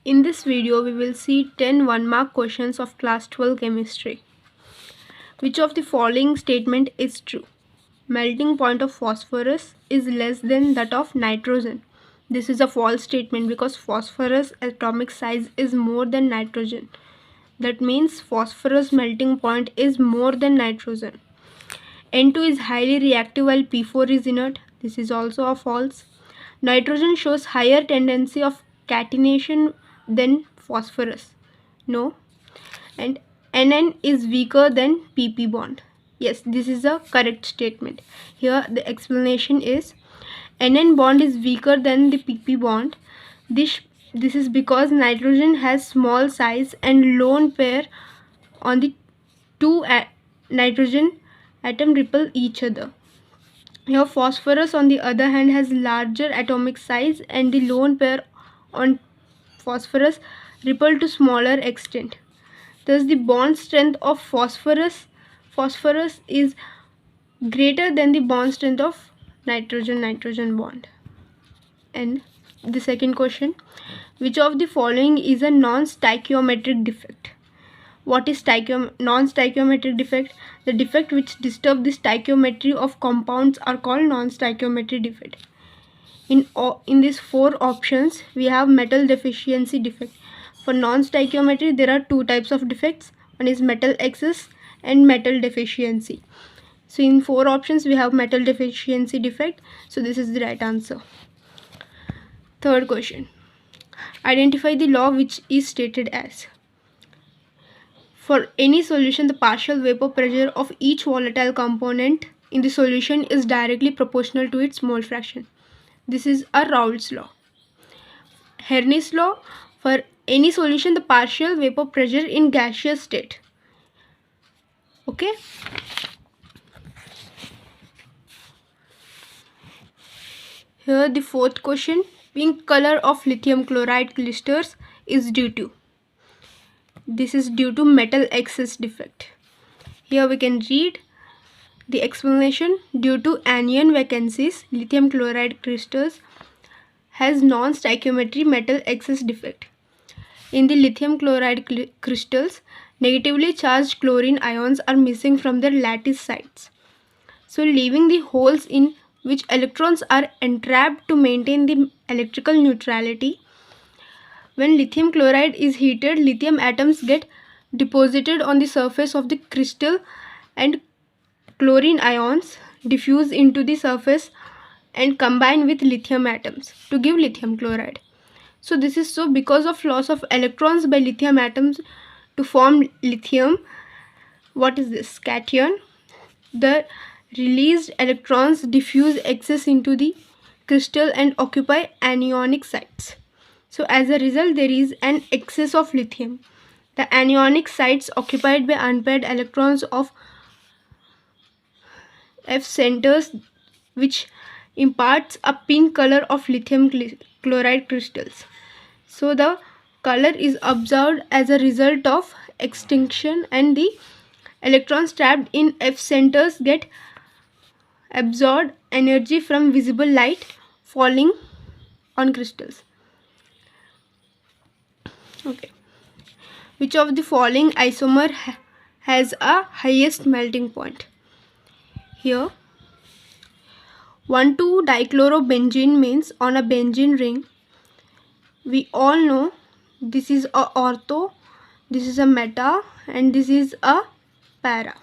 In this video, we will see 10 one-mark questions of class 12 chemistry. Which of the following statement is true? Melting point of phosphorus is less than that of nitrogen. This is a false statement because phosphorus atomic size is more than nitrogen. That means phosphorus melting point is more than nitrogen. N2 is highly reactive while P4 is inert. This is also a false. Nitrogen shows higher tendency of catenation than phosphorus. No. And Nn is weaker than pp bond. Yes, this is a correct statement. Here the explanation is Nn bond is weaker than the pp bond. This is because nitrogen has small size and lone pair on the two nitrogen atom repel each other. Here phosphorus on the other hand has larger atomic size and the lone pair on phosphorus repel to smaller extent. Thus the bond strength of phosphorus is greater than the bond strength of nitrogen bond. And the second question, which of the following is a non-stoichiometric defect? What is non-stoichiometric defect? The defect which disturb the stoichiometry of compounds are called non-stoichiometric defect. In these four options, we have metal deficiency defect. For non-stoichiometry, there are two types of defects. One is metal excess and metal deficiency. So in four options, we have metal deficiency defect. So this is the right answer. Third question. Identify the law which is stated as. For any solution, the partial vapor pressure of each volatile component in the solution is directly proportional to its mole fraction. This is a Raoult's law. Henry's law, for any solution, the partial vapor pressure in gaseous state. Okay. Here the fourth question, pink color of lithium chloride clusters is due to. This is due to metal excess defect. Here we can read the explanation. Due to anion vacancies, lithium chloride crystals has non-stoichiometry metal excess defect. In the lithium chloride crystals, negatively charged chlorine ions are missing from their lattice sites, so leaving the holes in which electrons are entrapped to maintain the electrical neutrality. When lithium chloride is heated, lithium atoms get deposited on the surface of the crystal and chlorine ions diffuse into the surface and combine with lithium atoms to give lithium chloride. So this is so because of loss of electrons by lithium atoms to form lithium. What is this? Cation. The released electrons diffuse excess into the crystal and occupy anionic sites. So as a result, there is an excess of lithium. The anionic sites occupied by unpaired electrons of F centers, which imparts a pink color of lithium chloride crystals. So the color is observed as a result of extinction and the electrons trapped in F centers get absorbed energy from visible light falling on crystals. Okay. Which of the following isomer has a highest melting point? Here 1,2-dichlorobenzene means on a benzene ring. We all know this is a ortho, this is a meta, and this is a para.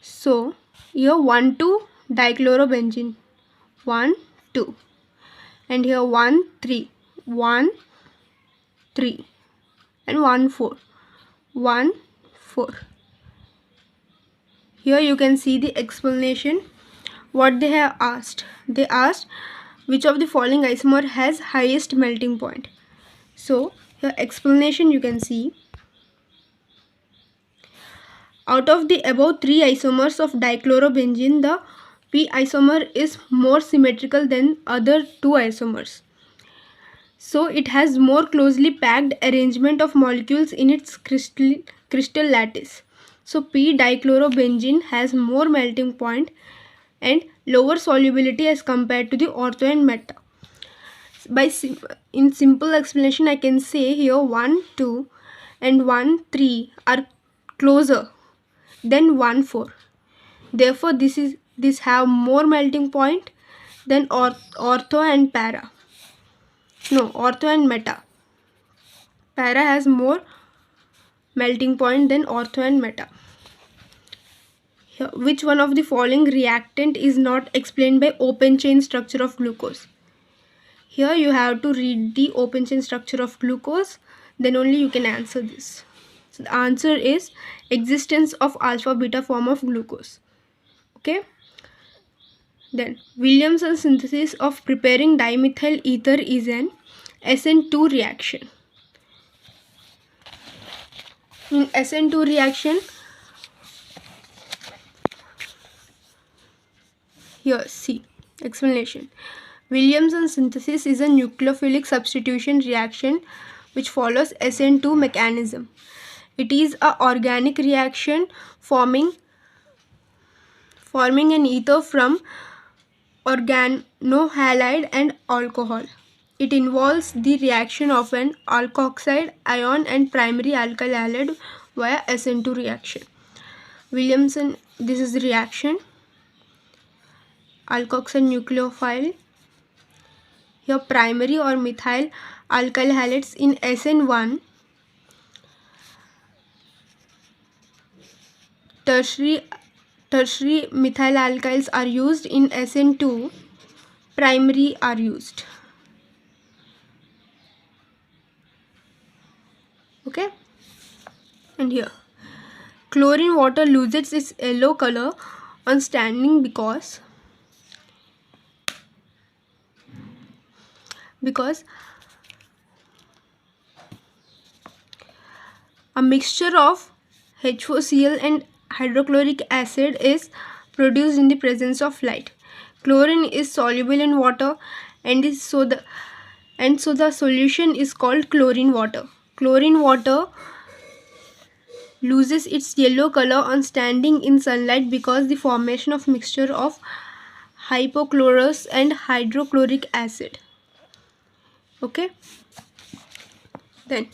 So here 1,2-dichlorobenzene, 1, 2, and here 1, 3, 1, 3, and 1, 4, 1, 4. Here you can see the explanation. What they have asked. They asked which of the following isomer has highest melting point. So here explanation you can see. Out of the above three isomers of dichlorobenzene, the P isomer is more symmetrical than other two isomers. So it has more closely packed arrangement of molecules in its crystal lattice. So P dichlorobenzene has more melting point and lower solubility as compared to the ortho and meta. In simple explanation, I can say here 1 2 and 1 3 are closer than 1 4. Therefore this have more melting point than ortho and para. No, ortho and meta. Para has more melting point than ortho and meta. Here, which one of the following reactant is not explained by open chain structure of glucose? Here you have to read the open chain structure of glucose, then only you can answer this. So the answer is existence of alpha beta form of glucose. Okay. Then Williamson synthesis of preparing dimethyl ether is an SN2 reaction. In SN2 reaction, here see explanation. Williamson synthesis is a nucleophilic substitution reaction which follows SN2 mechanism. It is a organic reaction forming an ether from organohalide and alcohol. It involves the reaction of an alkoxide ion and primary alkyl halide via SN2 reaction. Williamson, this is the reaction. Alkoxide nucleophile. Here primary or methyl alkyl halides in SN1. Tertiary methyl alkyls are used in SN2. Primary are used. Okay. And here chlorine water loses its yellow color on standing because a mixture of HOCl and hydrochloric acid is produced in the presence of light. Chlorine is soluble in water and so the solution is called chlorine water. Chlorine water loses its yellow color on standing in sunlight because the formation of mixture of hypochlorous and hydrochloric acid. Okay. Then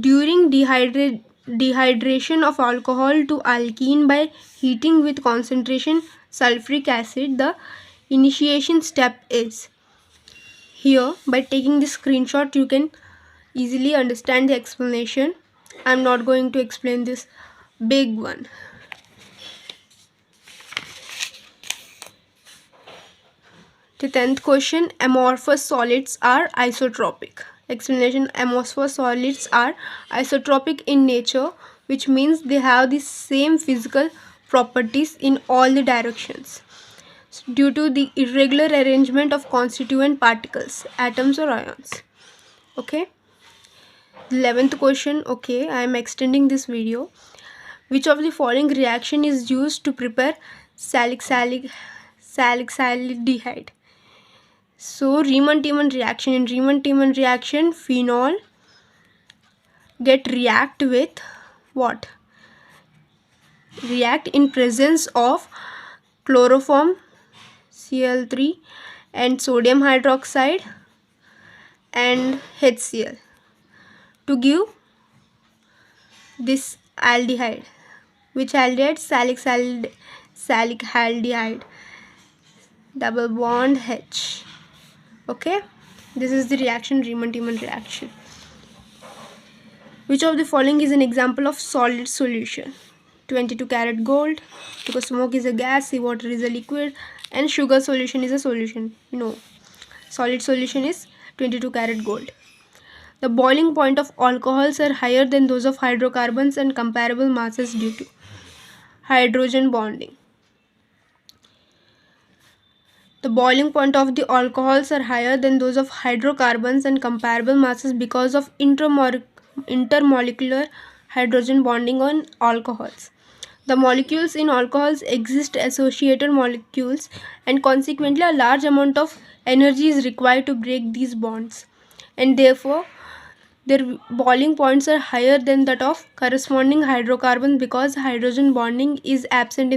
during dehydration of alcohol to alkene by heating with concentration sulfuric acid, the initiation step is here. By taking this screenshot you can easily understand the explanation. I am not going to explain this big one. The 10th question, amorphous solids are isotropic. Explanation, amorphous solids are isotropic in nature, which means they have the same physical properties in all the directions due to the irregular arrangement of constituent particles, atoms or ions. Okay. 11th question, okay, I am extending this video. Which of the following reaction is used to prepare salicylic salicylaldehyde? So Riemann-Tiemann reaction. In Riemann-Tiemann reaction, phenol react with what? React in presence of chloroform Cl3 and sodium hydroxide and HCl to give this aldehyde. Which aldehyde? Salicylaldehyde. Double bond H. Okay, this is the reaction, Riemann-Tiemann reaction. Which of the following is an example of solid solution? 22 karat gold, because smoke is a gas, seawater is a liquid, and sugar solution is a solution. No, solid solution is 22 karat gold. The boiling point of alcohols are higher than those of hydrocarbons and comparable masses due to hydrogen bonding. The boiling point of the alcohols are higher than those of hydrocarbons and comparable masses because of intermolecular hydrogen bonding on alcohols. The molecules in alcohols exist associated molecules, and consequently a large amount of energy is required to break these bonds, and therefore their boiling points are higher than that of corresponding hydrocarbons because hydrogen bonding is absent in